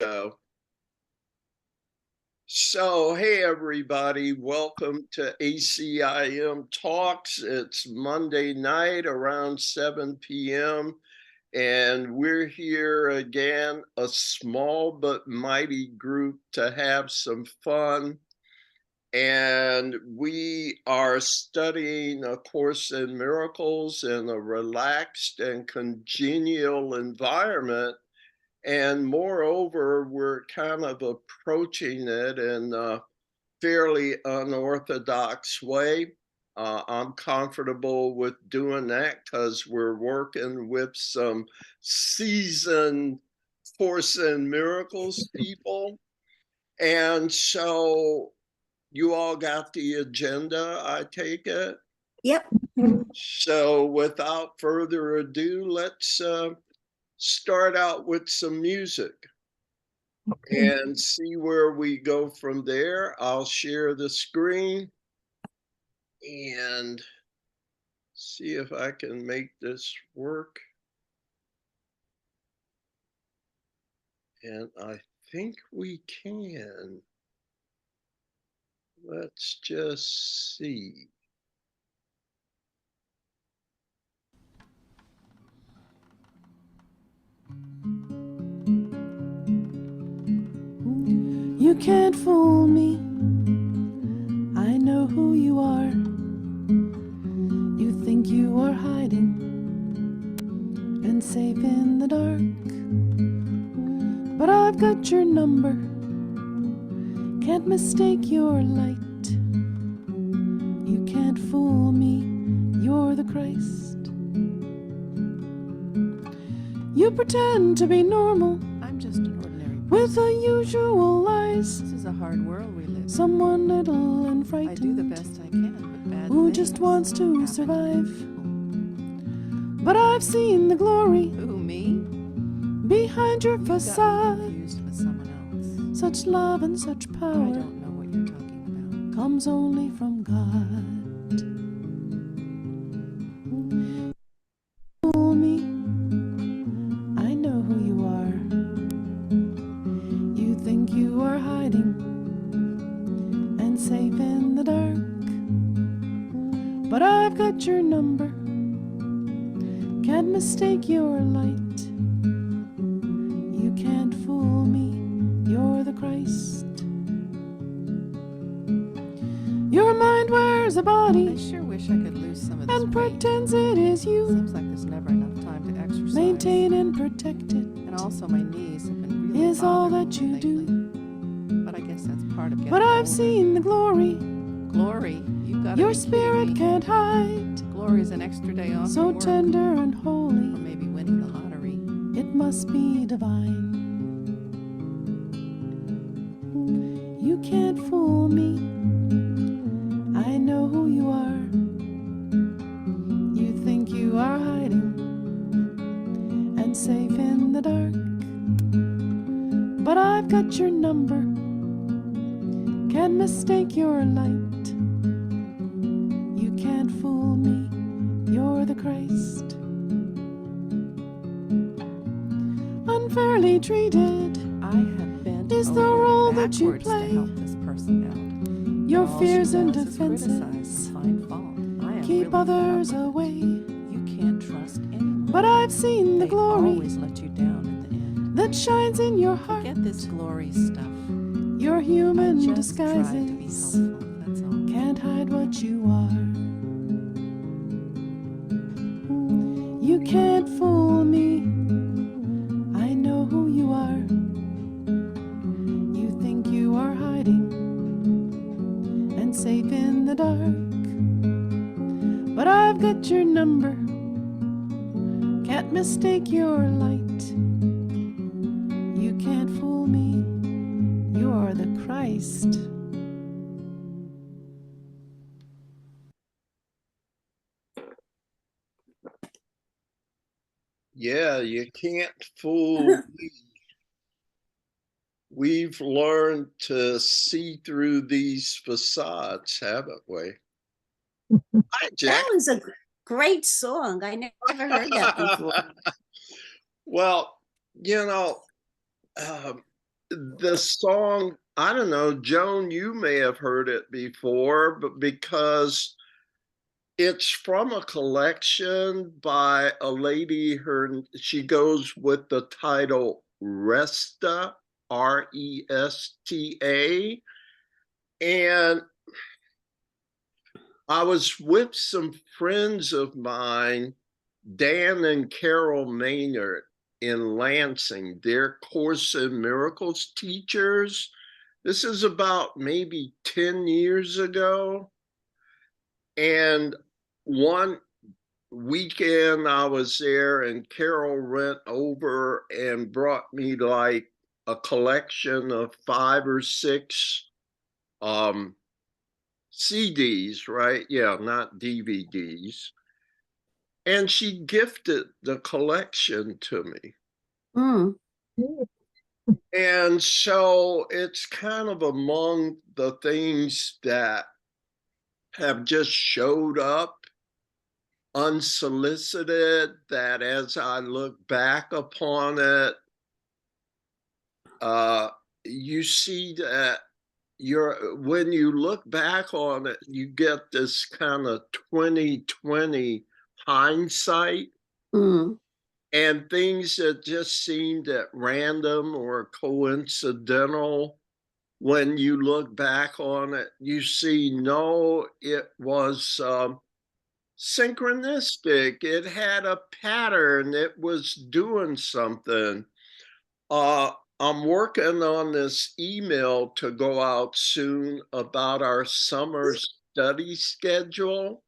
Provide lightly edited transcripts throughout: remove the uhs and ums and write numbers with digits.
go. So, hey everybody, welcome to ACIM Talks. It's Monday night around 7 p.m. and we're here again, a small but mighty group to have some fun. And we are studying A Course in Miracles in a relaxed and congenial environment. And moreover, we're kind of approaching it in a fairly unorthodox way. I'm comfortable with doing that because we're working with some seasoned Course in Miracles people. And so you all got the agenda, I take it? Yep. So without further ado, let's start out with some music and see where we go from there. I'll share the screen and see if I can make this work. And I think we can. Let's just see. You can't fool me. I know who you are. You think you are hiding and safe in the dark. But I've got your number. Can't mistake your light. You can't fool me. You're the Christ. You pretend to be normal. I'm just an ordinary person. With the usual lies. This is a hard world we live in. Someone little and frightened. I do the best I can, but bad who things just wants to happen survive. people. But I've seen the glory Who, me? behind your You got me facade. confused with someone else. Such love and such I power don't know what you're talking comes only from God. Fool me, I know who you are. You think you are hiding and safe in the dark. But I've got your number. Can't mistake your light. You can't fool me. You're the Christ. Your mind wears a about. I body sure wish I could lose some of this and weight. pretends it is you. Seems like there's never enough time to exercise. Maintain and protect it And also my knees have been really is all bothering that me you lately. do. But I guess that's part of getting But I've older. seen the glory Glory? You've got to your be kidding spirit me. can't hide. Glory is an extra day off So from work. tender and Or holy, maybe winning the lottery. it must be divine. You can't fool me. I know who you are. You think you are hiding and safe in the dark. But I've got your number. Can't mistake your light. You can't fool me. You're the Christ. Unfairly treated I have been is the role that you backwards play. to help this person out. Your All fears she and does is criticize defenses and find fault. I am keep really fed up others with it. away. You can't trust anyone. But I've seen the They glory always let you down at the end. that shines in your heart. Forget this glory stuff. Your I human just tried to be disguises helpful, that's all. can't hide what you are. You can't fool me. I know who you are. You think you are hiding and safe in the dark. But I've got your number. Can't mistake your light. You can't fool me. You're the Christ. Yeah, you can't fool me. We've learned to see through these facades, haven't we? Hi, Jack. That was a great song. I never heard that before. Well, you know, the song, I don't know, Joan, you may have heard it before, but because it's from a collection by a lady, she goes with the title Resta, Resta. And I was with some friends of mine, Dan and Carol Maynard in Lansing. They're Course in Miracles teachers. This is about maybe 10 years ago. And one weekend I was there, and Carol went over and brought me like a collection of 5 or 6 CDs, right? Yeah, not DVDs. And she gifted the collection to me. Mm. And so it's kind of among the things that have just showed up unsolicited, that as I look back upon it, you see that when you look back on it, you get this kind of 2020 hindsight. Mm. And things that just seemed at random or coincidental, when you look back on it, you see, no, it was synchronistic. It had a pattern. It was doing something. I'm working on this email to go out soon about our summer study schedule.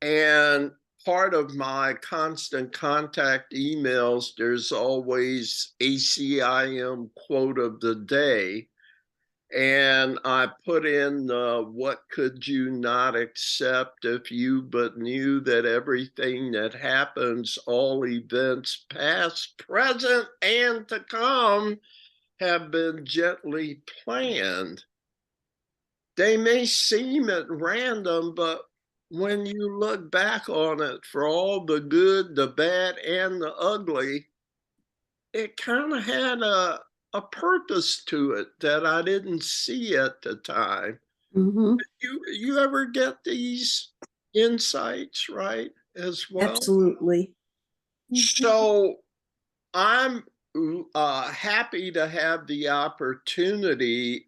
And part of my constant contact emails, there's always ACIM quote of the day. And I put in what could you not accept if you but knew that everything that happens, all events past, present, and to come, have been gently planned. They may seem at random, but when you look back on it, for all the good, the bad, and the ugly, it kind of had a purpose to it that I didn't see at the time. Hmm. You ever get these insights, right? As well. Absolutely. So I'm happy to have the opportunity,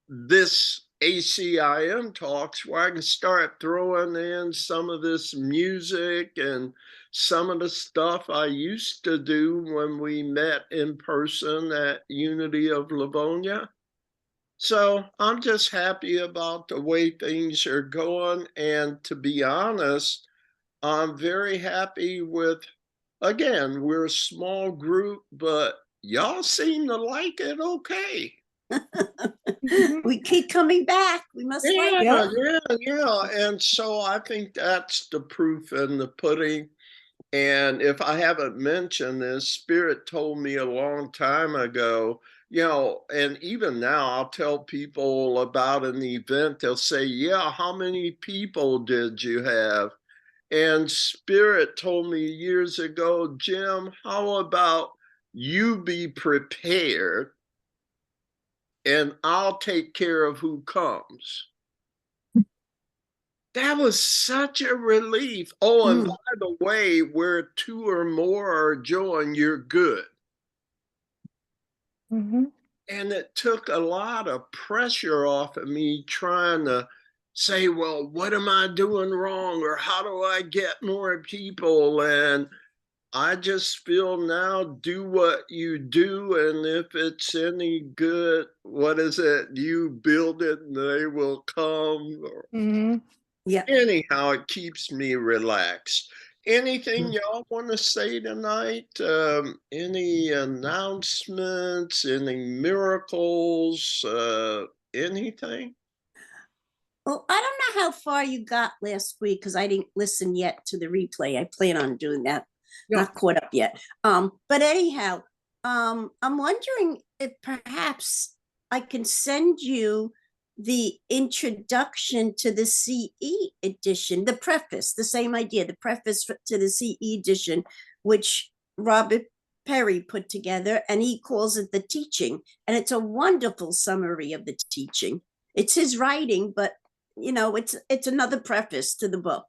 this ACIM Talks, where I can start throwing in some of this music and some of the stuff I used to do when we met in person at Unity of Livonia. So I'm just happy about the way things are going. And to be honest, I'm very happy with, again, we're a small group, but y'all seem to like it okay. We keep coming back. We must like it. Yeah. And so I think that's the proof in the pudding. And if I haven't mentioned this, Spirit told me a long time ago, and even now I'll tell people about an event, they'll say, yeah, how many people did you have? And Spirit told me years ago, Jim, how about you be prepared and I'll take care of who comes? That was such a relief. Oh, and by the way, where 2 or more are joined, you're good. Mm-hmm. And it took a lot of pressure off of me trying to say, well, what am I doing wrong? Or how do I get more people? And I just feel now, do what you do. And if it's any good, what is it? You build it and they will come. Mm-hmm. Yeah. Anyhow, it keeps me relaxed. Anything y'all want to say tonight? Any announcements? Any miracles? Anything? Well, I don't know how far you got last week because I didn't listen yet to the replay. I plan on doing that. Yeah. Not caught up yet. But anyhow, I'm wondering if perhaps I can send you the introduction to the CE edition, the same idea, the preface to the CE edition, which Robert Perry put together, and he calls it the teaching. And it's a wonderful summary of the teaching. It's his writing, but it's another preface to the book.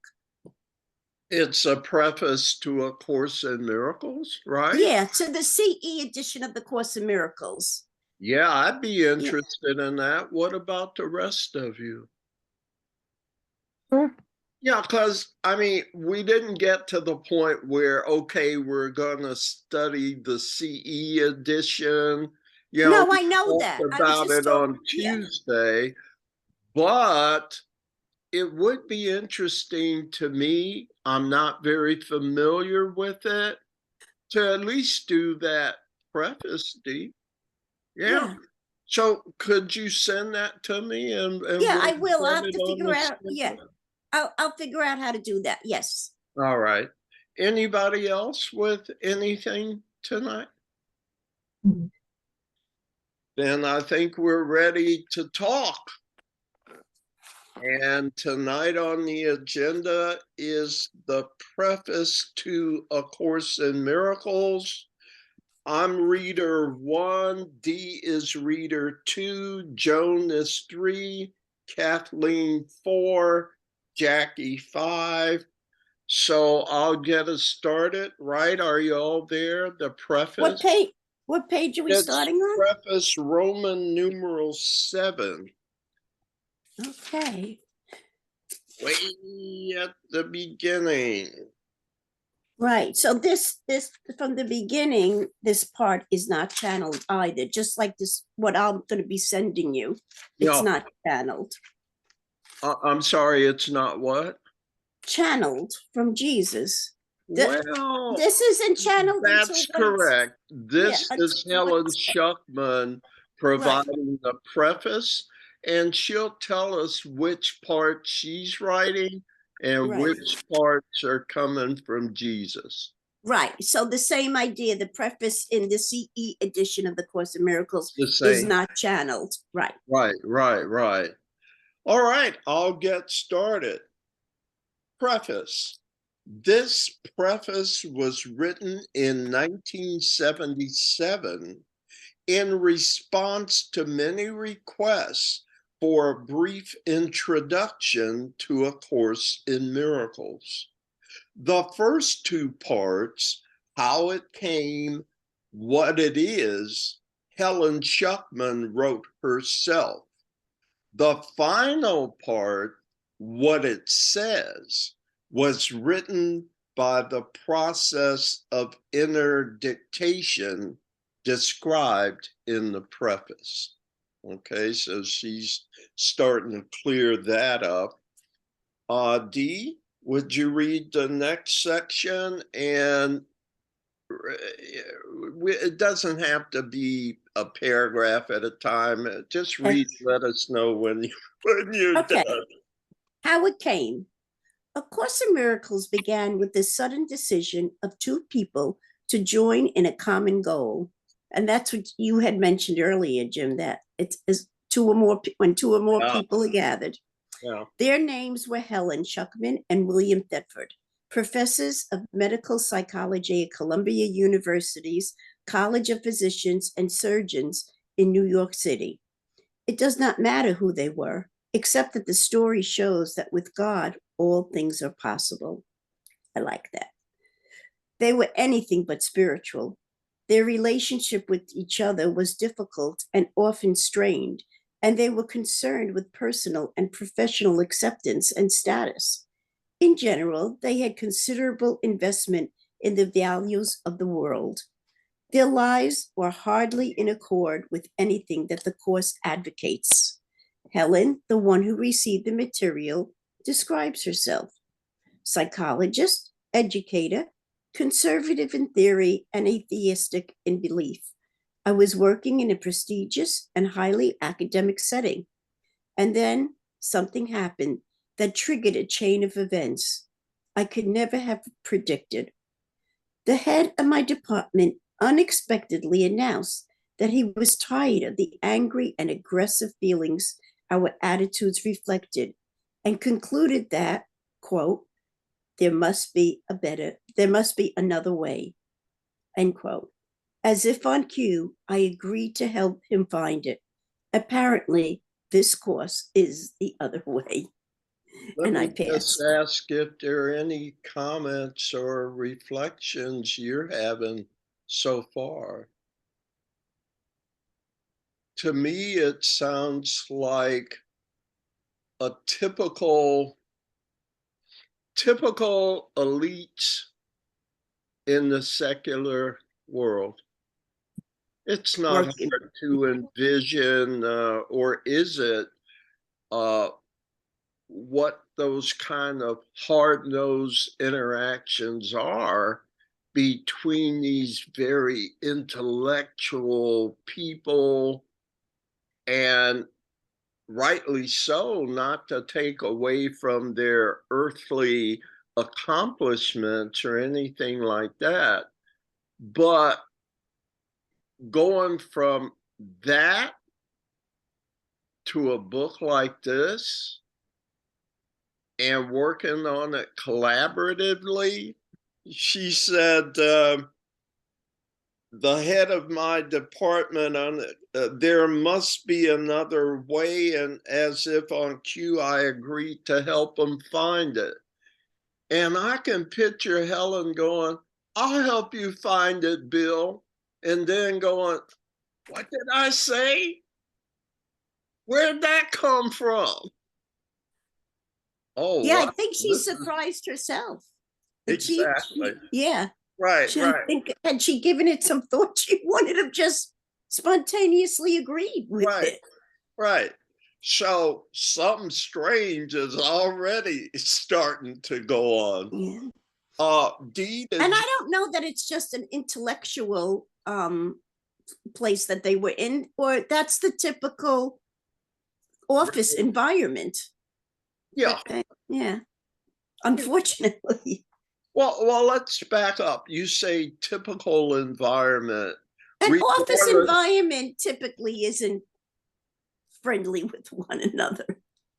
It's a preface to A Course in Miracles, right? Yeah, to the CE edition of the Course in Miracles. Yeah, I'd be interested in that. What about the rest of you? Sure. Yeah, because I mean, we didn't get to the point where, okay, we're going to study the CE edition. No, We I know talked that. I was about just it on talking. Yeah. Tuesday, but it would be interesting to me. I'm not very familiar with it, to at least do that preface, Dee. Yeah. Yeah. So could you send that to me and Yeah, we'll I will. I'll put have it to on figure the out. Yeah, schedule? I'll figure out how to do that. Yes. All right. Anybody else with anything tonight? Mhm. Then I think we're ready to talk. And tonight on the agenda is the preface to A Course in Miracles. I'm reader 1, Dee is reader 2, Joan is 3, Kathleen 4, Jackie 5. So I'll get us started, right? Are you all there? The preface. What page are we It's starting on? preface Roman numeral 7. Okay. Way at the beginning. Right. So this from the beginning, this part is not channeled either. Just like this, what I'm going to be sending you, it's No, not channeled. I'm sorry, it's not what? Channeled from Jesus. Well, This isn't channeled until that's correct. This is Helen it's Schuckman providing the preface, and she'll tell us which part she's writing and Right. which parts are coming from Jesus. Right. So the same idea, the preface in the CE edition of the Course in Miracles The is same. not channeled. Right. Right. All right, I'll get started. Preface. This preface was written in 1977 in response to many requests for a brief introduction to A Course in Miracles. The first two parts, how it came, what it is, Helen Schuckman wrote herself. The final part, what it says, was written by the process of inner dictation described in the preface. Okay, so she's starting to clear that up. Dee, would you read the next section? And it doesn't have to be a paragraph at a time. Just read, let us know when you're Okay. done. How it came. A Course in Miracles began with the sudden decision of two people to join in a common goal. And that's what you had mentioned earlier, Jim, that it's two or more, when two or more people are gathered. Yeah. Their names were Helen Schuckman and William Thetford, professors of medical psychology at Columbia University's College of Physicians and Surgeons in New York City. It does not matter who they were, except that the story shows that with God, all things are possible. I like that. They were anything but spiritual. Their relationship with each other was difficult and often strained, and they were concerned with personal and professional acceptance and status. In general, they had considerable investment in the values of the world. Their lives were hardly in accord with anything that the Course advocates. Helen, the one who received the material, describes herself: psychologist, educator, conservative in theory, and atheistic in belief. I was working in a prestigious and highly academic setting. And then something happened that triggered a chain of events I could never have predicted. The head of my department unexpectedly announced that he was tired of the angry and aggressive feelings our attitudes reflected, and concluded that, quote, there must be another way, end quote. As if on cue, I agreed to help him find it. Apparently, this course is the other way. Let And I me just passed. ask if there are any comments or reflections you're having so far. To me, it sounds like a typical elites in the secular world. It's not Working. hard to envision, or is it, what those kind of hard-nosed interactions are between these very intellectual people, and rightly so, not to take away from their earthly accomplishments or anything like that. But going from that to a book like this and working on it collaboratively, she said, the head of my department on it, there must be another way, and as if on cue, I agreed to help them find it. And I can picture Helen going, I'll help you find it, Bill. And then going, what did I say? Where'd that come from? Oh, Yeah, wow. I think she surprised herself. And Exactly. Yeah. Right, She right, think had she given it some thought, she wouldn't have just spontaneously agreed with right, it. right. So something strange is already starting to go on. Yeah. Dee, And I don't know that it's just an intellectual place that they were in, or that's the typical office environment. yeah. Yeah. Unfortunately. Well, let's back up. You say typical environment. An office Regardless, environment typically isn't friendly with one another.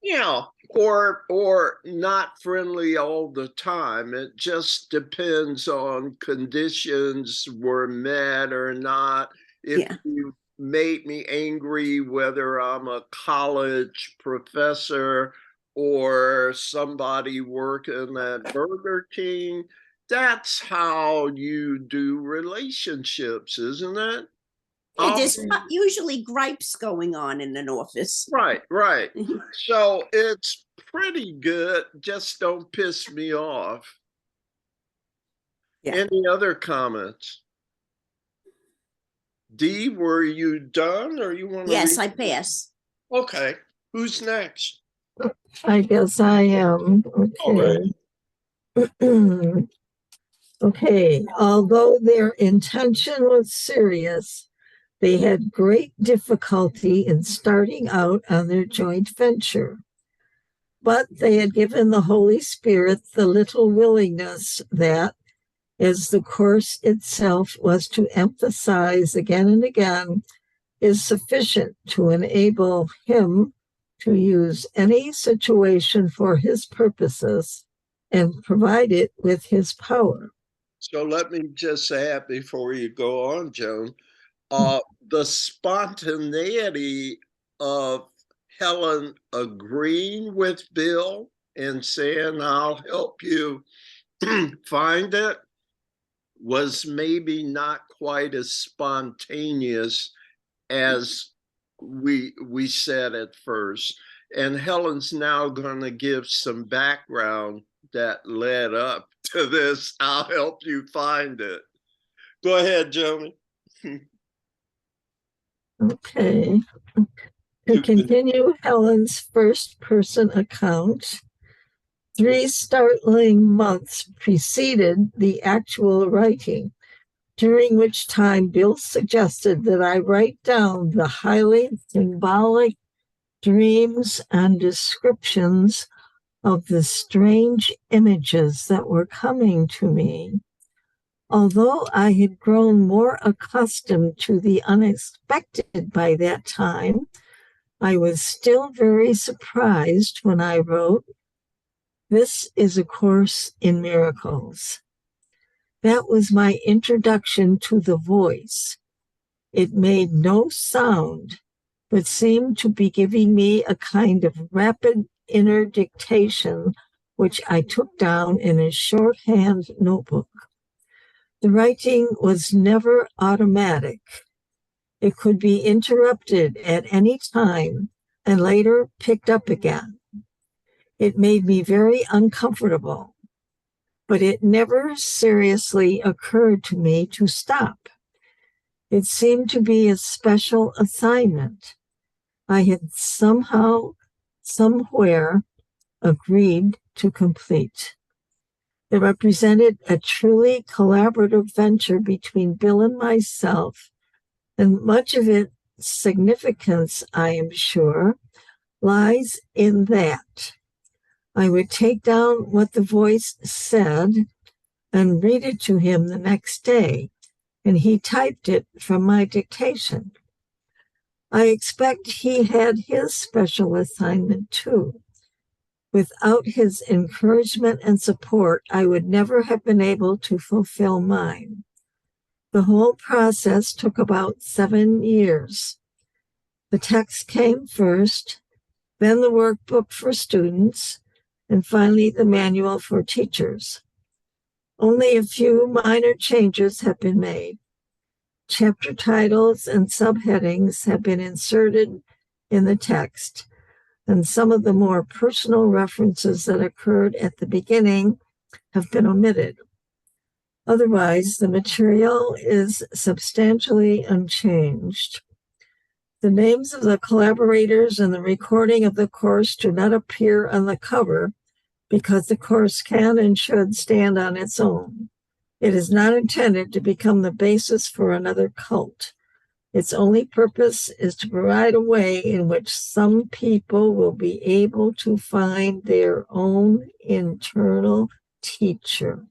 yeah, or not friendly all the time. It just depends on conditions were met or not. If Yeah. you made me angry, whether I'm a college professor or somebody working at Burger King, that's how you do relationships, isn't it? Yeah, I'll there's be usually gripes going on in an office. right, right. So it's pretty good. Just don't piss me off. Yeah. Any other comments? Dee, were you done or you want to Yes, read? I pass. Okay. Who's next? I guess I am. All Okay. right. Okay. Although their intention was serious, they had great difficulty in starting out on their joint venture. But they had given the Holy Spirit the little willingness that, as the course itself was to emphasize again and again, is sufficient to enable him to use any situation for his purposes and provide it with his power. So let me just add before you go on, Joan, the spontaneity of Helen agreeing with Bill and saying, I'll help you find it, was maybe not quite as spontaneous as we said at first. And Helen's now going to give some background that led up to this. I'll help you find it. Go ahead, Joni. Okay. To continue Helen's first person account, 3 startling months preceded the actual writing, during which time Bill suggested that I write down the highly symbolic dreams and descriptions of the strange images that were coming to me. Although I had grown more accustomed to the unexpected by that time, I was still very surprised when I wrote, "This is a Course in Miracles." That was my introduction to the voice. It made no sound, but seemed to be giving me a kind of rapid inner dictation, which I took down in a shorthand notebook. The writing was never automatic. It could be interrupted at any time and later picked up again. It made me very uncomfortable, but it never seriously occurred to me to stop. It seemed to be a special assignment I had somehow, somewhere agreed to complete. It represented a truly collaborative venture between Bill and myself, and much of its significance, I am sure, lies in that. I would take down what the voice said and read it to him the next day, and he typed it from my dictation. I expect he had his special assignment too. Without his encouragement and support, I would never have been able to fulfill mine. The whole process took about 7 years. The text came first, then the workbook for students, and finally the manual for teachers. Only a few minor changes have been made. Chapter titles and subheadings have been inserted in the text, and some of the more personal references that occurred at the beginning have been omitted. Otherwise, the material is substantially unchanged. The names of the collaborators and the recording of the course do not appear on the cover because the course can and should stand on its own. It is not intended to become the basis for another cult. Its only purpose is to provide a way in which some people will be able to find their own internal teacher.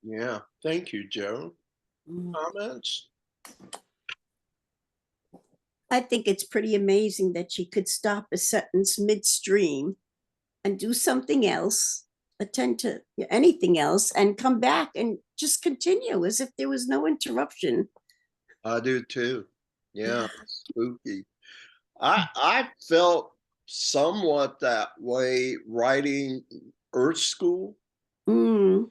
Yeah. Thank you, Joan. Comments? I think it's pretty amazing that she could stop a sentence midstream and do something else, attend to anything else, and come back and just continue as if there was no interruption. I do too. Yeah, spooky. I felt somewhat that way writing Earth School, Mm,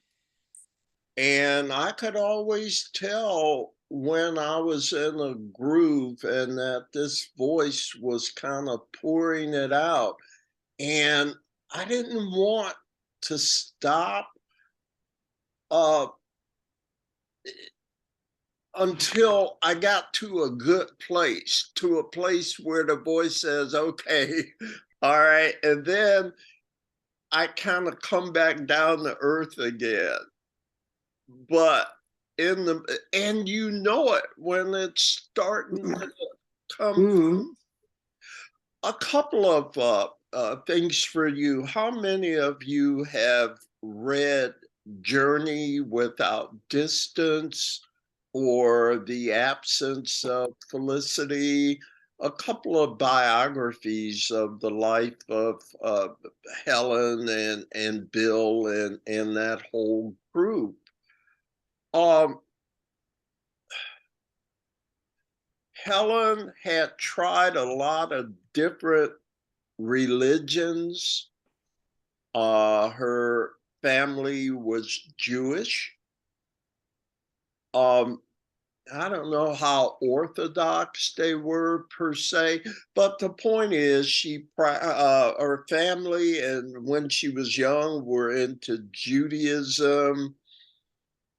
and I could always tell when I was in a groove and that this voice was kind of pouring it out. And I didn't want to stop until I got to a good place, to a place where the voice says, okay, all right. And then I kind of come back down to earth again. But and you know it when it's starting to come. mm. A couple of things for you. How many of you have read Journey Without Distance or The Absence of Felicity? A couple of biographies of the life of Helen and Bill and that whole group. Helen had tried a lot of different religions. Her family was Jewish. I don't know how orthodox they were per se, but the point is her family and when she was young were into Judaism.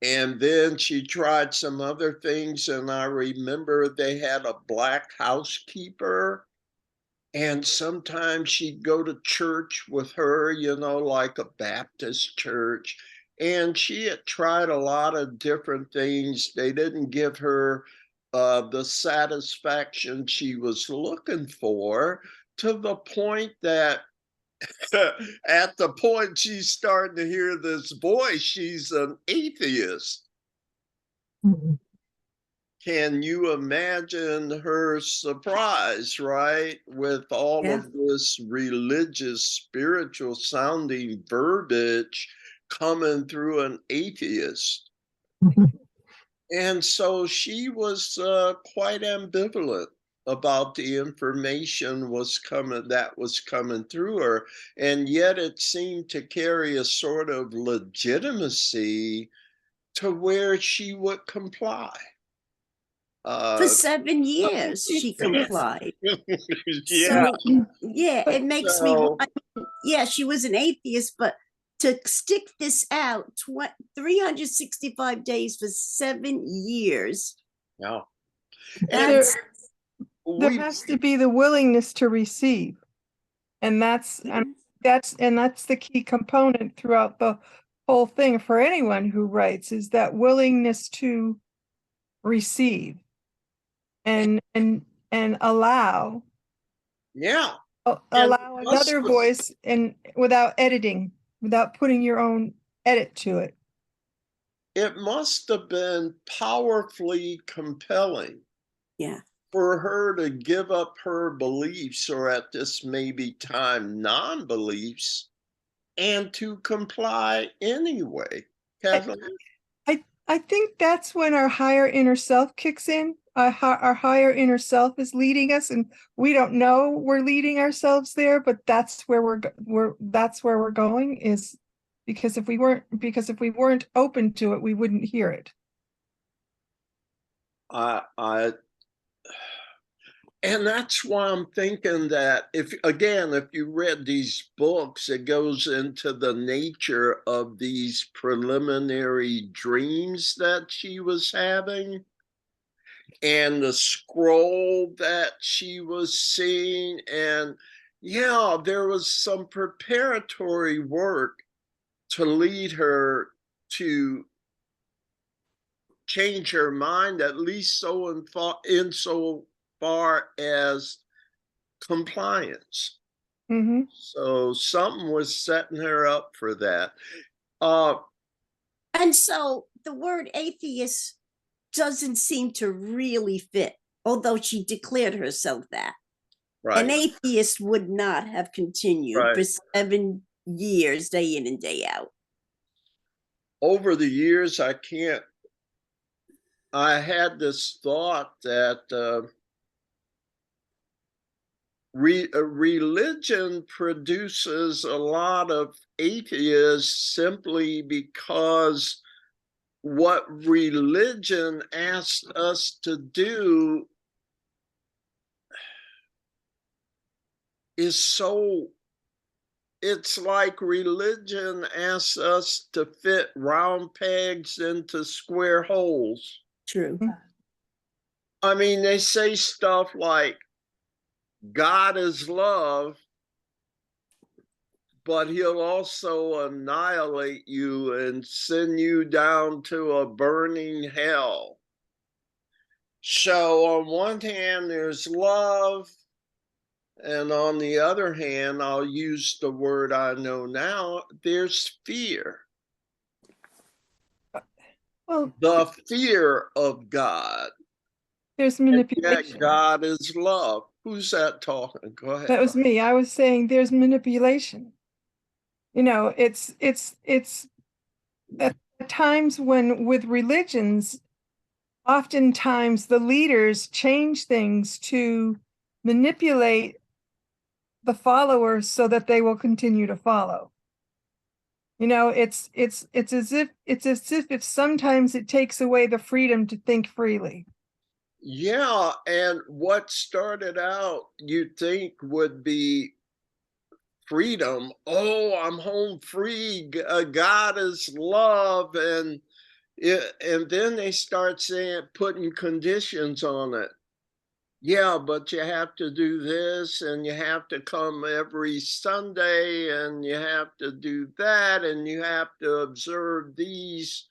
And then she tried some other things. And I remember they had a black housekeeper. And sometimes she'd go to church with her, like a Baptist church. And she had tried a lot of different things. They didn't give her the satisfaction she was looking for, to the point that at the point she's starting to hear this voice, she's an atheist. Mhm. Can you imagine her surprise, right? With all Yeah. of this religious, spiritual sounding verbiage coming through an atheist. And so she was quite ambivalent about the information that was coming through her, and yet it seemed to carry a sort of legitimacy to where she would comply. For 7 years, she complied. Yeah. So, yeah, it makes me, So, yeah, she was an atheist, but to stick this out 365 days for 7 years, yeah. There, that's, there We, has to be the willingness to receive. And that's the key component throughout the whole thing for anyone who writes, is that willingness to receive and allow yeah. And allow another voice, and without editing, without putting your own edit to it. it must have been powerfully compelling yeah. for her to give up her beliefs, or at this maybe time non-beliefs, and to comply anyway. Kathleen? I think that's when our higher inner self kicks in. Our higher inner self is leading us, and we don't know we're leading ourselves there, but that's where we're going, is because if we weren't open to it, we wouldn't hear it. I And that's why I'm thinking that if you read these books, it goes into the nature of these preliminary dreams that she was having and the scroll that she was seeing. And yeah, there was some preparatory work to lead her to change her mind, at least so far as compliance. Mm-hmm. So something was setting her up for that. And so the word atheist doesn't seem to really fit, although she declared herself that. Right. An atheist would not have continued Right. for 7 years, day in and day out. Over the years, I had this thought that religion produces a lot of atheists simply because what religion asked us to do is it's like religion asks us to fit round pegs into square holes. True. I mean, they say stuff like God is love, but he'll also annihilate you and send you down to a burning hell. So on one hand, there's love, and on the other hand, I'll use the word I know now, there's fear. Well, The fear of God. there's And manipulation. yet God is love. Who's that talking? Go ahead. That was me. I was saying there's manipulation. It's at times when, with religions, oftentimes the leaders change things to manipulate the followers so that they will continue to follow. It's as if sometimes it takes away the freedom to think freely. Yeah, and what started out you'd think would be freedom. Oh, I'm home free. God is love, and then they start putting conditions on it. Yeah, but you have to do this, and you have to come every Sunday, and you have to do that, and you have to observe these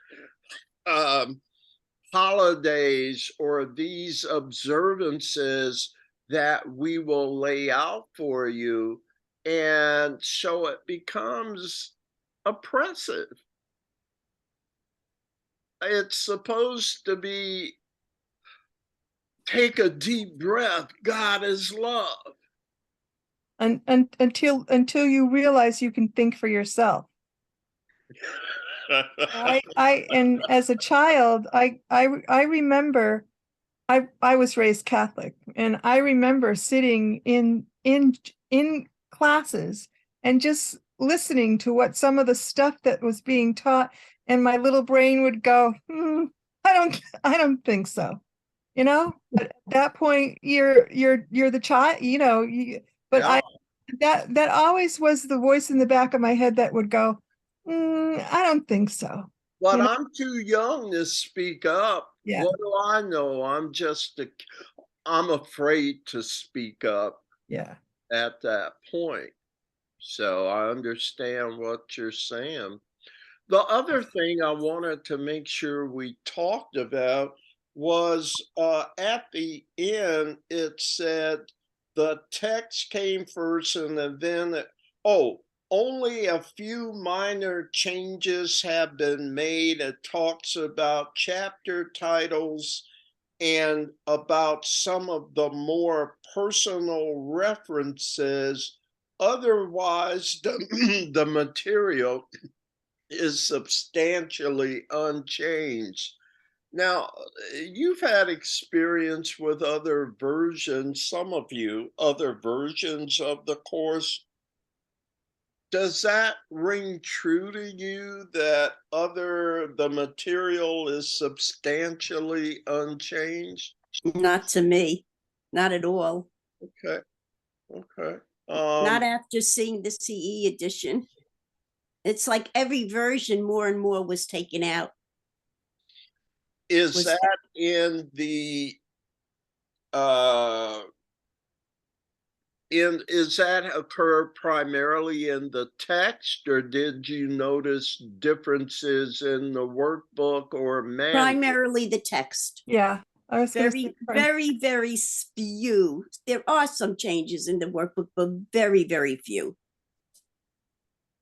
holidays or these observances that we will lay out for you. And so it becomes oppressive. It's supposed to be take a deep breath. God is love. And until you realize you can think for yourself. And as a child, I remember I was raised Catholic, and I remember sitting in classes and just listening to what some of the stuff that was being taught, and my little brain would go, I don't think so. But at that point, you're the child, but Yeah. that always was the voice in the back of my head that would go, I don't think so. But You know? I'm too young to speak up. Yeah. What do I know? I'm afraid to speak up Yeah. at that point. So I understand what you're saying. The other thing I wanted to make sure we talked about was at the end, it said the text came first and then only a few minor changes have been made. It talks about chapter titles and about some of the more personal references. Otherwise, the material is substantially unchanged. Now, you've had experience with other versions, some of you, other versions of the course. Does that ring true to you that the material is substantially unchanged? Not to me, not at all. Okay, okay. Not after seeing the CE edition. It's like every version more and more was taken out. Is Was that in the uh is that occur primarily in the text, or did you notice differences in the workbook or manual? primarily the text. Yeah. I was gonna Very, say, very, very few. There are some changes in the workbook, but very, very few.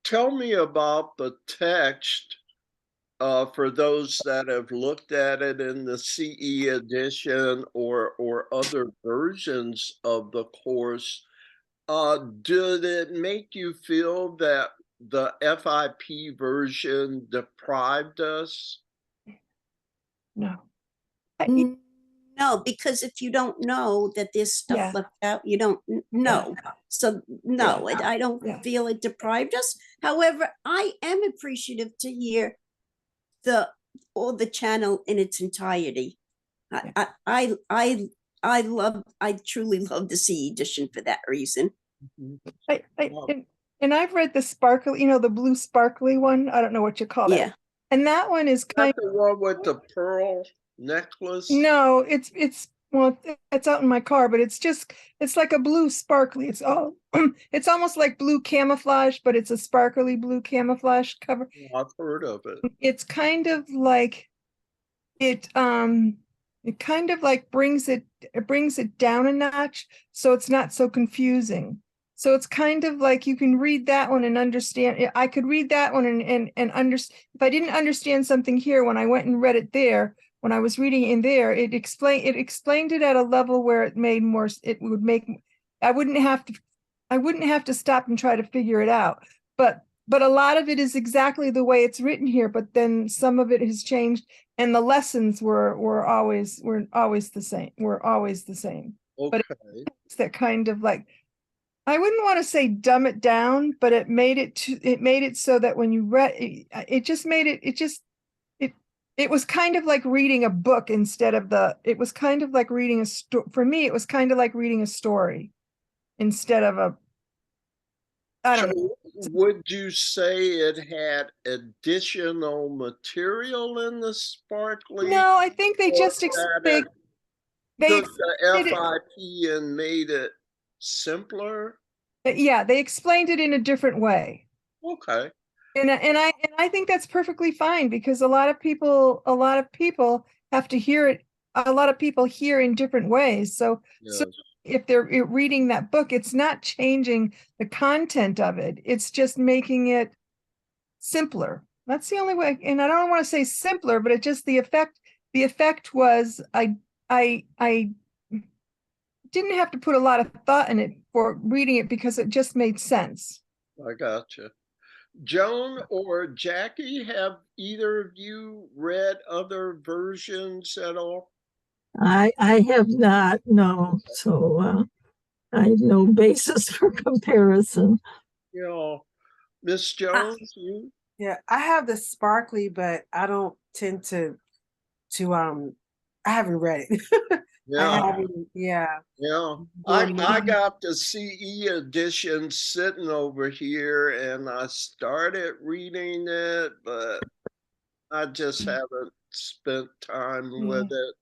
Tell me about the text for those that have looked at it in the CE edition or other versions of the course. Did it make you feel that the FIP version deprived us? no. No, because if you don't know that there's stuff Yeah. left out, you don't know. So no, I don't Yeah. feel it deprived us. However, I am appreciative to hear all the channel in its entirety. I truly love the CE edition for that reason. Wow. And I've read the sparkly, the blue sparkly one. I don't know what you call that. Yeah. And that one is Is that kind the one with the pearl necklace? no, well, it's out in my car, but it's like a blue sparkly. It's almost like blue camouflage, but it's a sparkly blue camouflage cover. I've heard of it. It's kind of like it kind of like brings it down a notch, so it's not so confusing. So it's kind of like you can read that one and understand. I could read that one and understand. If I didn't understand something here, when I went and read it there, when I was reading in there, it explained it at a level where it made more. It would make I wouldn't have to stop and try to figure it out. But a lot of it is exactly the way it's written here. But then some of it has changed, and the lessons were always the same. But Okay. it's that kind of like, I wouldn't want to say dumb it down, but it made it so that when you read it was kind of like reading a book instead of it was kind of like reading for me, it was kind of like reading a story instead of I don't know. Would you say it had additional material in the sparkly? No, I think they or just that they took the explained it. FIP and made it simpler? Yeah, they explained it in a different way. Okay. And I think that's perfectly fine, because a lot of people have to hear it. A lot of people hear in different ways. So Yes. if they're reading that book, it's not changing the content of it. It's just making it simpler. That's the only way. And I don't want to say simpler, but it just the effect was I didn't have to put a lot of thought in it for reading it, because it just made sense. I gotcha. Joan or Jackie, have either of you read other versions at all? I have not, no. So I have no basis for comparison. You know, Miss Jones, you? Yeah, I have the sparkly, but I don't tend to I haven't read it. I Yeah, haven't, yeah. yeah. Doing I my- got the CE edition sitting over here and I started reading it, but I just haven't spent time with it.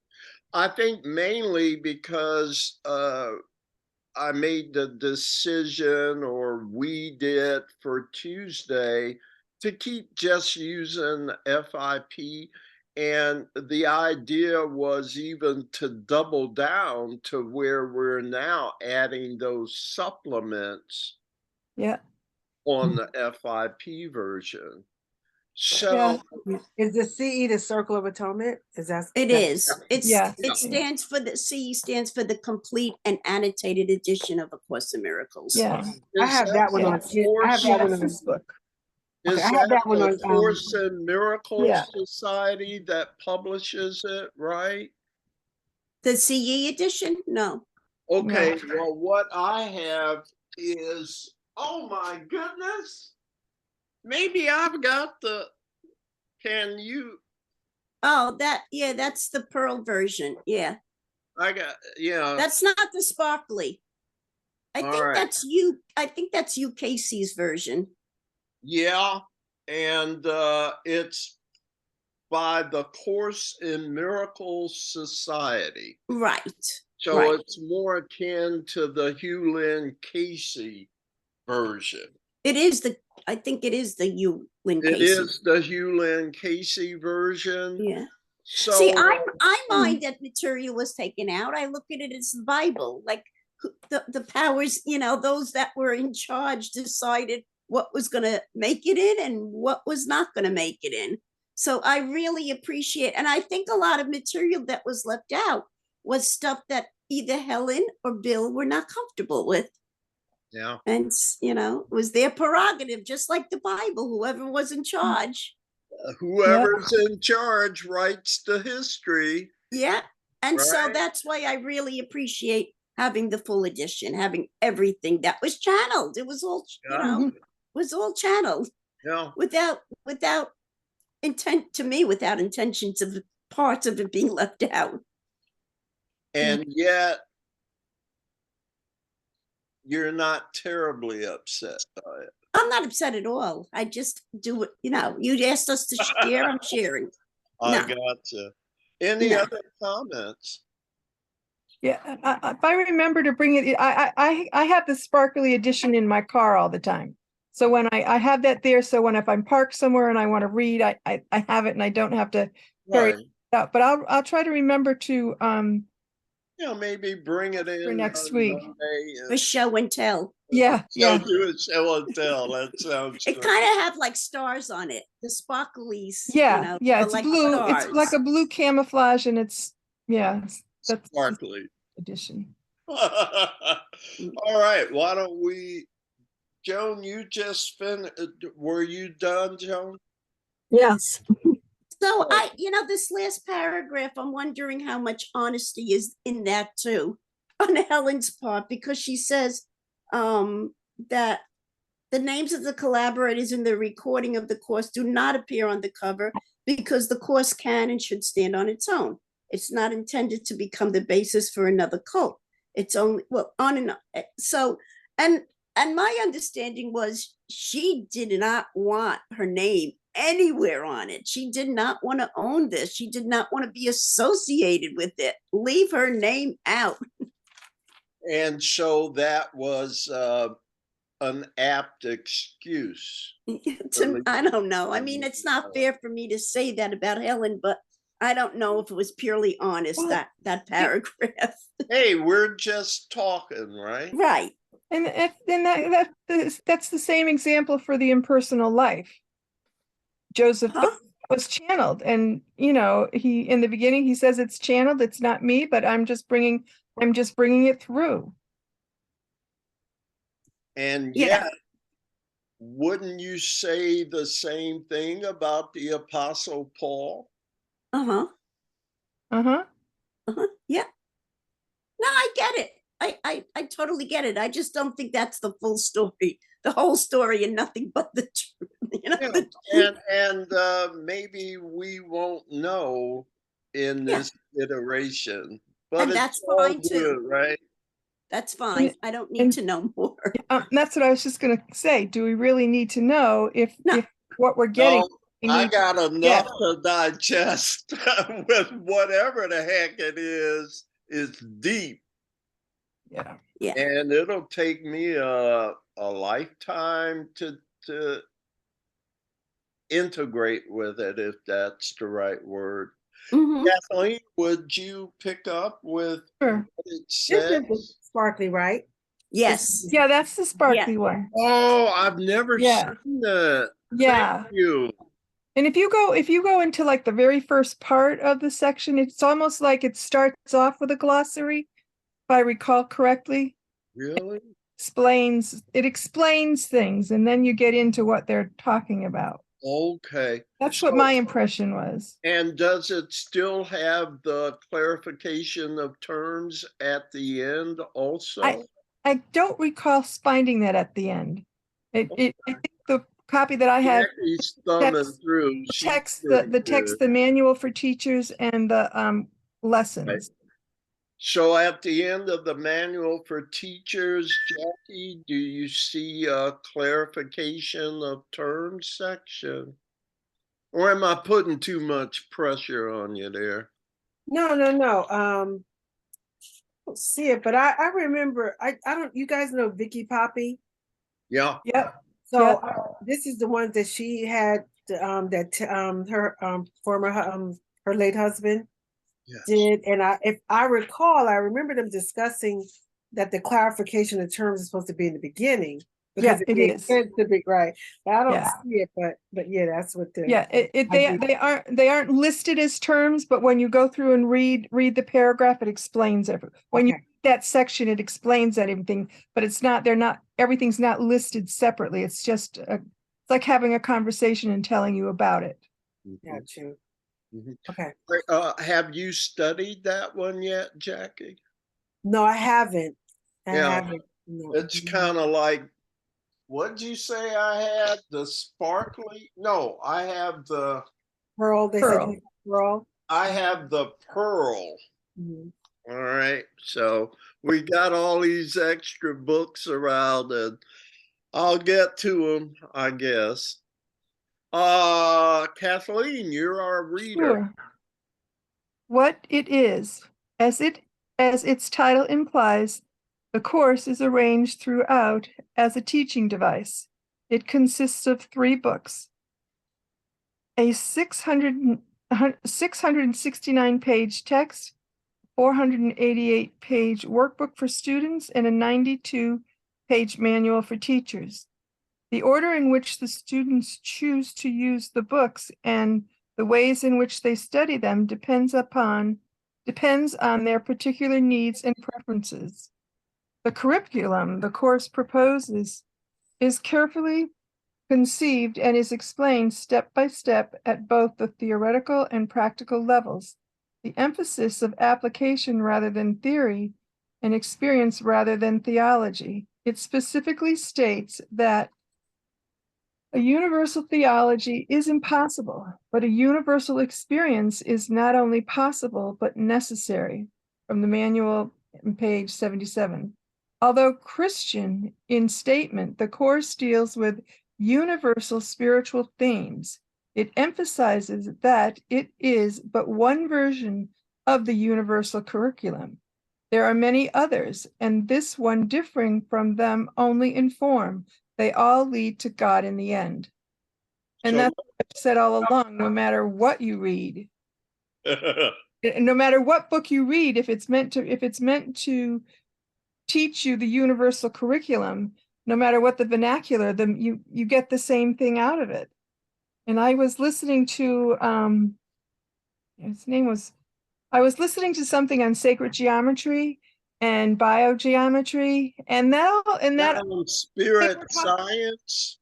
I think mainly because I made the decision, or we did, for Tuesday to keep just using FIP. And the idea was even to double down to where we're now adding those supplements Yeah. on the FIP version. Yeah. So, Is the CE the Circle of Atonement? Is that It is. Yeah. It stands for the CE stands for the complete and annotated edition of A Course in Miracles. Yeah. I is have that one yeah. on. I have Force, that one That's on. this book. is Okay, I have that that one the on. Force and Miracles Yeah. Society that publishes it, right? The CE edition? No. Okay, well, what I have is, oh my goodness, maybe I've got the, can you, Oh, that's the Pearl version. Yeah. I got, yeah, That's not the sparkly. I all think right, that's you. I think that's you, Casey's version. yeah, and it's by the Course in Miracles Society. Right. So Right. it's more akin to the Hugh Lynn Casey version. It is I think it is the you, Lynn It Casey. is the Hugh Lynn Casey version. Yeah. So See, I mind that material was taken out. I look at it as the Bible, like the powers, those that were in charge decided what was going to make it in and what was not going to make it in. So I really appreciate, and I think a lot of material that was left out was stuff that either Helen or Bill were not comfortable with. yeah, And, it was their prerogative, just like the Bible, whoever was in charge. whoever's in charge writes the history. Yeah. And so Right. that's why I really appreciate having the full edition, having everything that was channeled. It was all, Yeah. was all channeled Yeah. without intent, to me, without intentions of parts of it being left out. And yet you're not terribly upset by it. I'm not upset at all. I just do it, you asked us to share, I'm sharing. I No. gotcha. Any No. other comments? Yeah, if I remember to bring it, I have the sparkly edition in my car all the time. So when I have that there, so if I'm parked somewhere and I want to read, I have it and I don't have to carry Right. it out. But I'll try to remember to Maybe bring it in for next on week. Monday For and show and tell. Yeah, yeah. do a show and tell. That sounds It great. kind of have like stars on it. The sparklies. Yeah, yeah, are it's like blue. It's stars. like a blue camouflage and it's that's the Sparkly. edition. All right. Why don't we, Joan, you just were you done, Joan? Yes. So this last paragraph, I'm wondering how much honesty is in that too, on Helen's part, because she says that the names of the collaborators in the recording of the course do not appear on the cover because the course can and should stand on its own. It's not intended to become the basis for another cult. It's only, on and on. So, and my understanding was she did not want her name anywhere on it. She did not want to own this. She did not want to be associated with it. Leave her name out. And so that was an apt excuse. I don't know. I mean, it's not fair for me to say that about Helen, but I don't know if it was purely honest, that paragraph. Hey, we're just talking, right? Right. And that's the same example for the impersonal life. Joseph was channeled, and he in the beginning he says it's channeled, it's not me, but I'm just bringing it through. And Yeah. yet wouldn't you say the same thing about the Apostle Paul? Uh-huh, Uh-huh. yeah. No, I get it. I totally get it. I just don't think that's the full story, the whole story and nothing but the truth. Yeah, The truth. and maybe we won't know in Yeah, this iteration, but and it's that's all fine too. good, right? That's And, fine. I don't need and to know more. that's what I was just gonna say. Do we really need to know if No. what we're getting? No, we I need got to enough get? to digest with whatever the heck it is. It's deep, Yeah. Yeah. and it'll take me a lifetime to integrate with it, if that's the right word. Hmm. Kathleen, would you pick up with Sure. what it This is the says? sparkly, right? Yes. Yeah, that's the sparkly one. Oh, I've never Yeah. seen that. Yeah. Thank you. And if you go into like the very first part of the section, it's almost like it starts off with a glossary, if I recall correctly. Really? It explains things, and then you get into what they're talking about. Okay. That's what So, my impression was. and does it still have the clarification of terms at the end also? I don't recall finding that at the end. I think the copy that I have Jackie's thumbing text through. She's text pretty the text, good. the manual for teachers and the lessons. So at the end of the manual for teachers, Jackie, do you see a clarification of terms section? Or am I putting too much pressure on you there? No, no, no. I don't see it, but I remember. I don't. You guys know Vicky Poppy. Yeah. Yep. So Yep. this is the one that she had. Her former her late husband Yes. did, and if I recall, I remember them discussing that the clarification of terms is supposed to be in the beginning because Yeah, it it makes is. sense to be right. But I don't Yeah. see it, but yeah, that's what the Yeah, idea. they aren't listed as terms, but when you go through and read the paragraph, it explains everything. When you Okay. read that section, it explains everything, but everything's not listed separately. It's just it's like having a conversation and telling you about it. Got you. Mhm. Okay. Have you studied that one yet, Jackie? No, I haven't. I Yeah, haven't. No. it's kind of like, what'd you say I had? The sparkly? No, I have the Pearl. They said Pearl. you Pearl. pearl. Mhm. All right. So we got all these extra books around and I'll get to them, I guess. Kathleen, you're our reader. Sure. What it is, as its title implies, the course is arranged throughout as a teaching device. It consists of 3 books, a 669-page text, 488-page workbook for students, and a 92-page manual for teachers. The order in which the students choose to use the books and the ways in which they study them depends on their particular needs and preferences. The curriculum the course proposes is carefully conceived and is explained step by step at both the theoretical and practical levels. The emphasis of application rather than theory and experience rather than theology. It specifically states that a universal theology is impossible, but a universal experience is not only possible, but necessary, from the manual on page 77. Although Christian in statement, the course deals with universal spiritual themes. It emphasizes that it is but one version of the universal curriculum. There are many others, and this one differing from them only in form. They all lead to God in the end. And So, that's what I've said all along, no matter what you read, no matter what book you read, if it's meant to teach you the universal curriculum, no matter what the vernacular, then you get the same thing out of it. And I was listening to I was listening to something on sacred geometry and biogeometry, and that spirit science.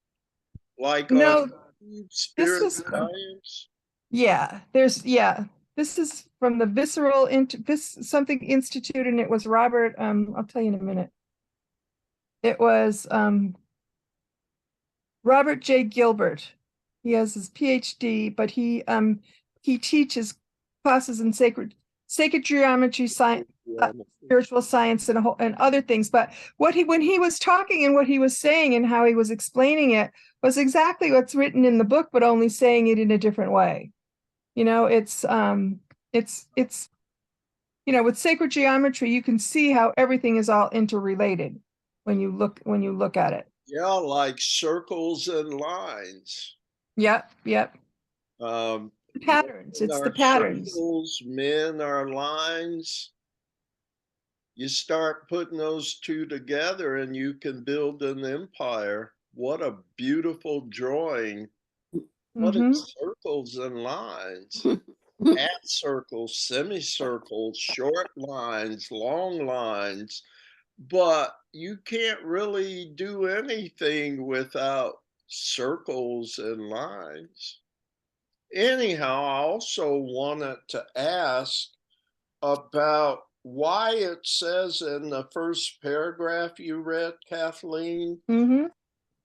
Like No, on this spirit was science? this is from the something institute, and it was Robert, I'll tell you in a minute. It was Robert J. Gilbert. He has his PhD, but he teaches classes in sacred geometry, science, spiritual science, and and other things. But when he was talking and what he was saying and how he was explaining it was exactly what's written in the book, but only saying it in a different way. You know, it's you know, with sacred geometry, you can see how everything is all interrelated when you look at it. Yeah, like circles and lines. Yep. Um, Patterns. women It's the are patterns. circles, men are lines. You start putting those two together and you can build an empire. What a beautiful drawing. What Mhm. is circles and lines? Half circles, semicircles, short lines, long lines. But you can't really do anything without circles and lines. Anyhow, I also wanted to ask about why it says in the first paragraph you read, Kathleen, Mhm.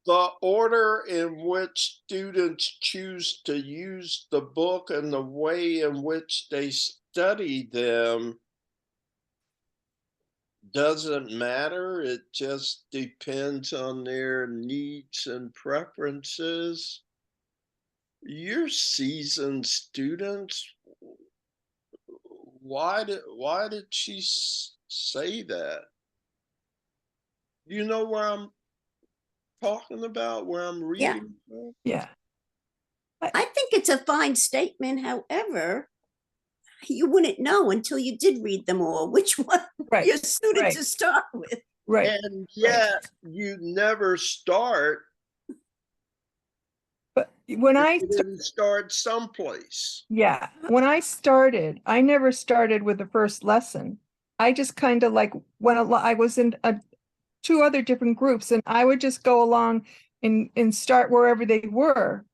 the order in which students choose to use the book and the way in which they study them doesn't matter. It just depends on their needs and preferences. You're seasoned students. Why did she say that? You know where I'm talking about, where I'm Yeah, reading from? Yeah. I think it's a fine statement. However, you wouldn't know until you did read them all, which one Right. you're suited Right. to start with. Right. And yet you never start But when if I you didn't start someplace. when I started, I never started with the first lesson. I just kind of like I was in two other different groups, and I would just go along and start wherever they were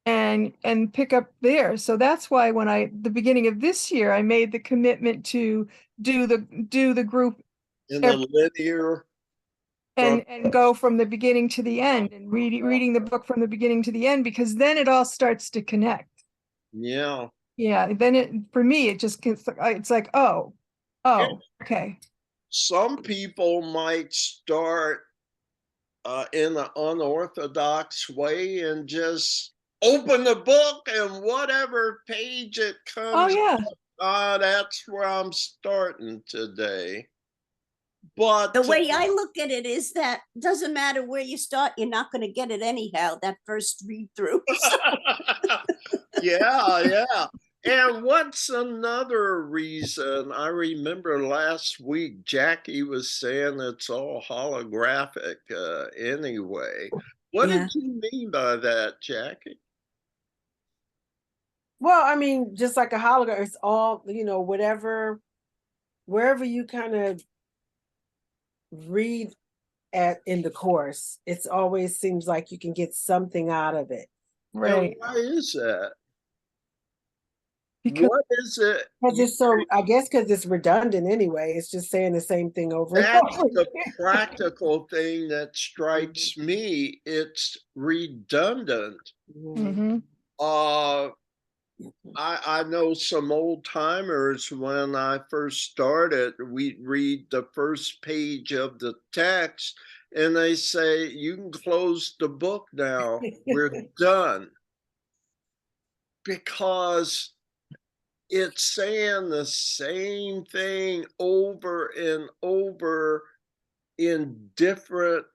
and pick up there. So that's why when the beginning of this year, I made the commitment to do the group In a linear and go from the beginning to the end and reading the book from the beginning to the end, because then it all starts to connect. yeah. Yeah, then for me it just gets, it's like, oh, okay. Some people might start in an unorthodox way and just open the book and whatever page it Oh comes, yeah. that's where I'm starting today. But The way I look at it is that doesn't matter where you start, you're not going to get it anyhow, that first read through. yeah. And what's another reason? I remember last week Jackie was saying it's all holographic anyway. What Yeah. did you mean by that, Jackie? Well, I mean, just like a hologram, it's all, you know, wherever you kind of read in the course, it's always seems like you can get something out of it. Right. And why is that? Because What is it? Because it's so, I guess because it's redundant anyway. It's just saying the same thing over and That's over the again. practical thing that strikes me. It's redundant. Mhm. Uh, I know some old timers when I first started, we'd read the first page of the text and they say, you can close the book now. We're done. Because it's saying the same thing over and over in different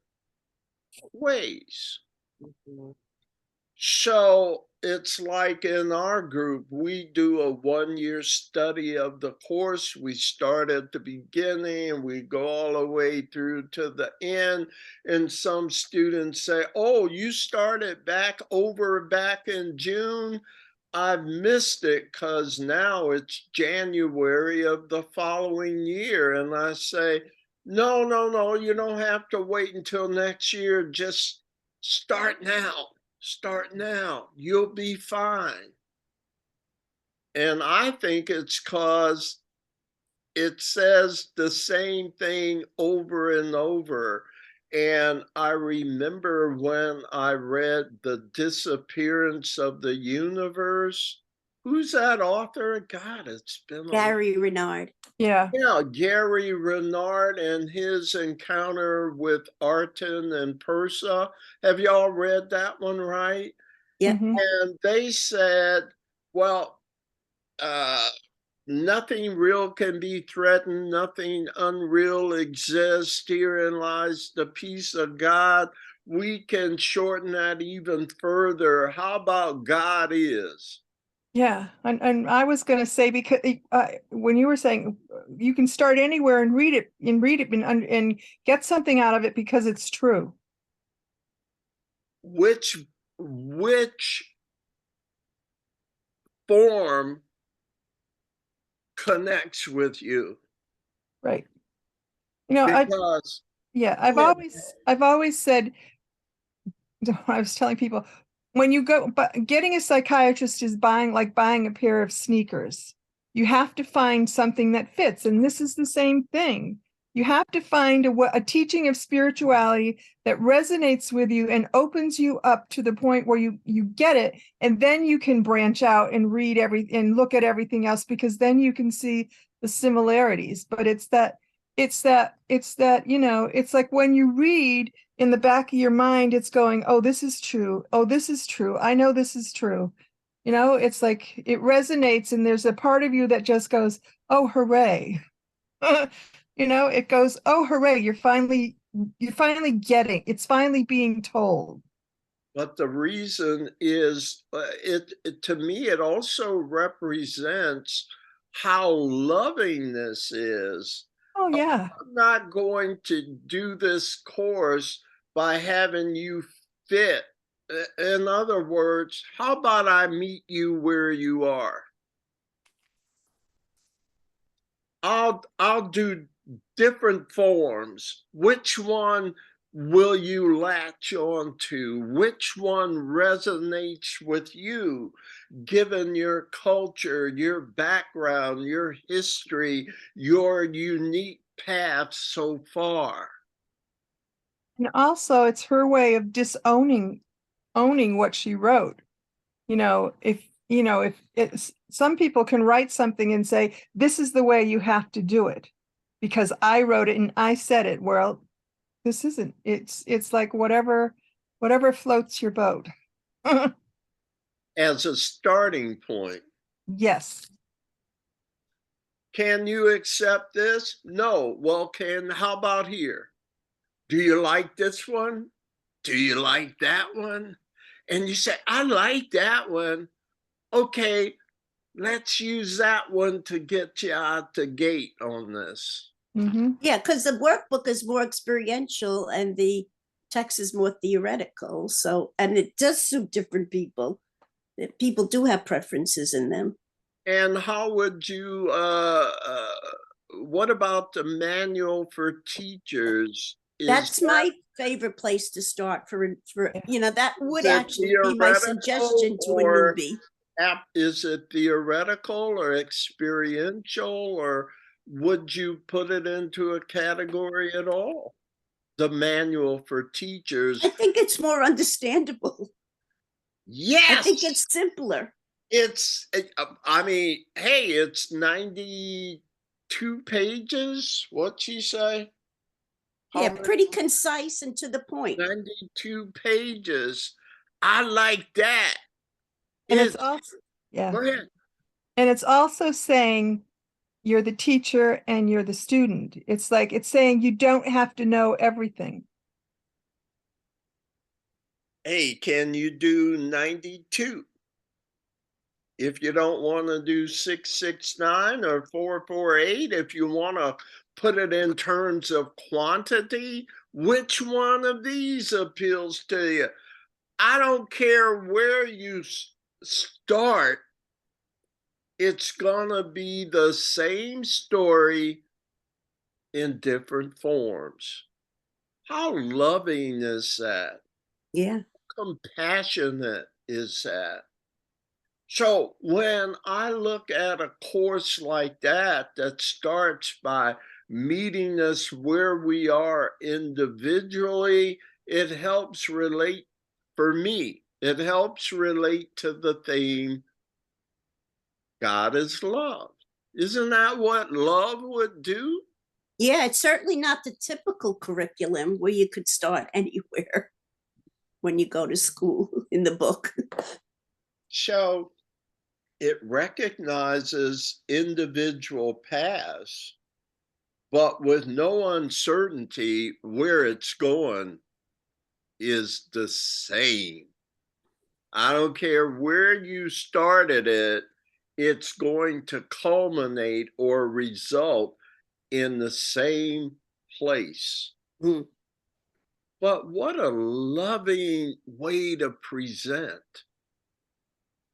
ways. So it's like in our group, we do a 1 year study of the course. We start at the beginning and we go all the way through to the end. And some students say, oh, you started back in June. I've missed it because now it's January of the following year. And I say, no, you don't have to wait until next year. Just start now. Start now. You'll be fine. And I think it's because it says the same thing over and over. And I remember when I read The Disappearance of the Universe. Who's that author? God, it's been Gary Renard. Yeah. yeah, Gary Renard and his encounter with Arton and Persa. Have y'all read that one, right? Yeah. Mhm. And they said, well, nothing real can be threatened, nothing unreal exists. Herein lies the peace of God. We can shorten that even further. How about God is? Yeah, and I was going to say, because when you were saying you can start anywhere and read it and get something out of it because it's true. Which form connects with you? Right. You know, Because I've always said, I was telling people, when you go, but getting a psychiatrist is buying a pair of sneakers. You have to find something that fits, and this is the same thing. You have to find a teaching of spirituality that resonates with you and opens you up to the point where you get it, and then you can branch out and read and look at everything else, because then you can see the similarities. But it's that, you know, it's like when you read, in the back of your mind, it's going, oh, this is true. Oh, this is true. I know this is true. You know, it's like it resonates, and there's a part of you that just goes, oh, hooray. You know, it goes, oh, hooray. You're finally getting, it's finally being told. but the reason is to me, it also represents how loving this is. Oh, yeah. I'm not going to do this course by having you fit. In other words, how about I meet you where you are? I'll do different forms. Which one will you latch on to? Which one resonates with you, given your culture, your background, your history, your unique path so far? And also, it's her way of owning what she wrote. You know, if it's, some people can write something and say, this is the way you have to do it because I wrote it and I said it. Well, this isn't. It's like whatever floats your boat. As a starting point. Yes. Can you accept this? No. Well, how about here? Do you like this one? Do you like that one? And you say, I like that one. Okay, let's use that one to get you out the gate on this. Mm-hmm. Yeah, because the workbook is more experiential and the text is more theoretical. So, and it does suit different people. People do have preferences in them. And how would you, what about the manual for teachers? That's my favorite place to start for you know, that would it actually be my suggestion to a or newbie. is it theoretical or experiential, or would you put it into a category at all? The manual for teachers. I think it's more understandable. Yes. I think it's simpler. I mean, hey, it's 92 pages. What'd she say? Yeah, pretty concise and to the point. 92 pages. I like that. And it's also, yeah. Go ahead. And it's also saying you're the teacher and you're the student. It's like, it's saying you don't have to know everything. Hey, can you do 92? If you don't want to do 669 or 448, if you want to put it in terms of quantity, which one of these appeals to you? I don't care where you start, it's gonna be the same story in different forms. How loving is that? Yeah. compassionate is that? So when I look at a course like that, that starts by meeting us where we are individually, it helps relate for me. It helps relate to the theme, God is love. Isn't that what love would do? Yeah, it's certainly not the typical curriculum where you could start anywhere when you go to school in the book. So it recognizes individual paths, but with no uncertainty where it's going is the same. I don't care where you started it, it's going to culminate or result in the same place. Mm. But what a loving way to present.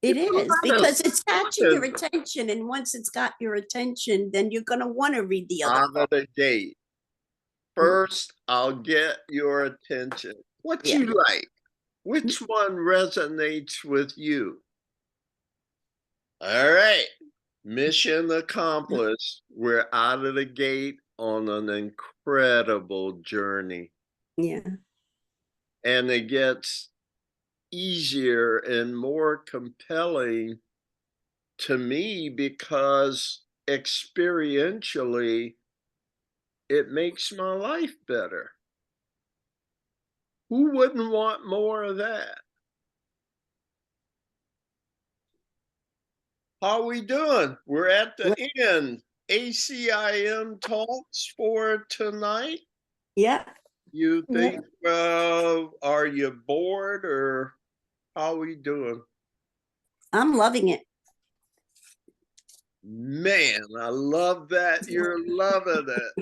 It You know is how to because it's catching your listen attention, and once it's got your attention, then you're going to want to read the other out of part. the gate. First, I'll get your attention. What Yeah. you like? Which one resonates with you? All right. Mission accomplished. We're out of the gate on an incredible journey. Yeah. And it gets easier and more compelling to me because experientially it makes my life better. Who wouldn't want more of that? How we doing? We're at the end. ACIM Talks for tonight. Yeah. You Yeah. think, are you bored or how we doing? I'm loving it. Man, I love that you're loving it.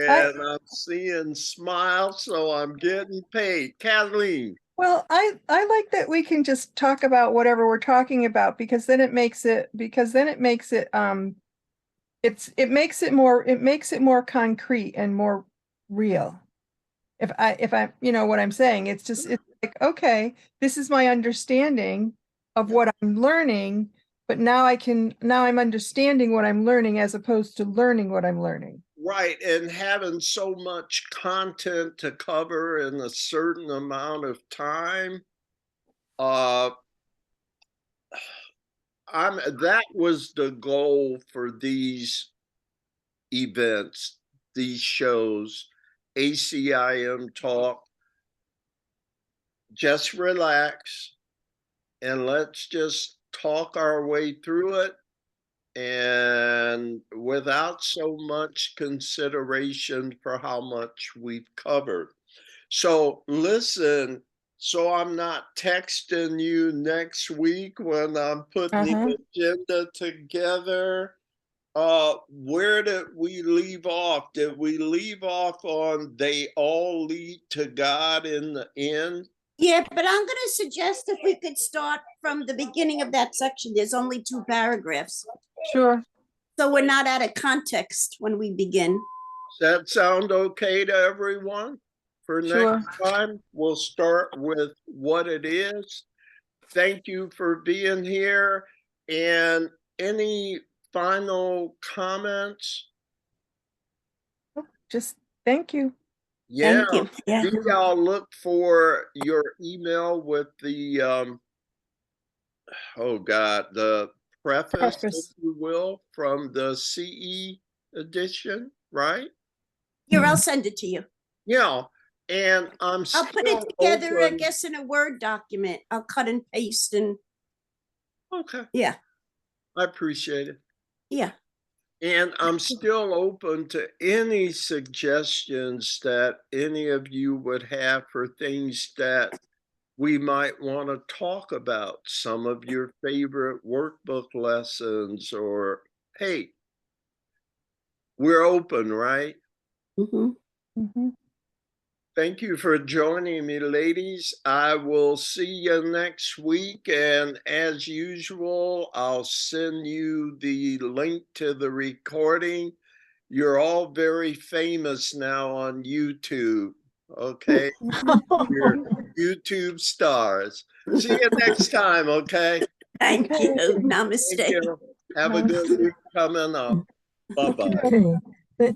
I, And I'm seeing smiles, so I'm getting paid. Kathleen, well, I like that we can just talk about whatever we're talking about because then it makes it it makes it more concrete and more real. If I you know what I'm saying, it's like, okay, this is my understanding of what I'm learning, but now I'm understanding what I'm learning as opposed to learning what I'm learning. right, and having so much content to cover in a certain amount of time, uh, that was the goal for these events, these shows, ACIM Talk. Just relax and let's just talk our way through it and without so much consideration for how much we've covered. So listen, so I'm not texting you next week when I'm putting the agenda together. Where did we leave off? Did we leave off on they all lead to God in the end? Yeah, but I'm going to suggest if we could start from the beginning of that section. There's only 2 paragraphs. Sure. So we're not out of context when we begin. Does that sound okay to everyone? For Sure. next time, we'll start with what it is. Thank you for being here. And any final comments? Just thank you. Yeah, Thank you. Yeah. maybe I'll look for your email with the oh God, the preface, if you will, from the CE edition, right? Here, I'll send it to you. Yeah, and I'm I'll put it still together, I open. guess, in a Word document. I'll cut and paste and Okay, yeah. I appreciate it. Yeah. And I'm still open to any suggestions that any of you would have for things that we might want to talk about. Some of your favorite workbook lessons, or hey, we're open, right? Mm-hmm. Mm-hmm. Thank you for joining me, ladies. I will see you next week. And as usual, I'll send you the link to the recording. You're all very famous now on YouTube. Okay, your YouTube stars. See you next time, okay? Thank you. Thank Namaste. you. Have a good week coming up. Bye-bye. Okay.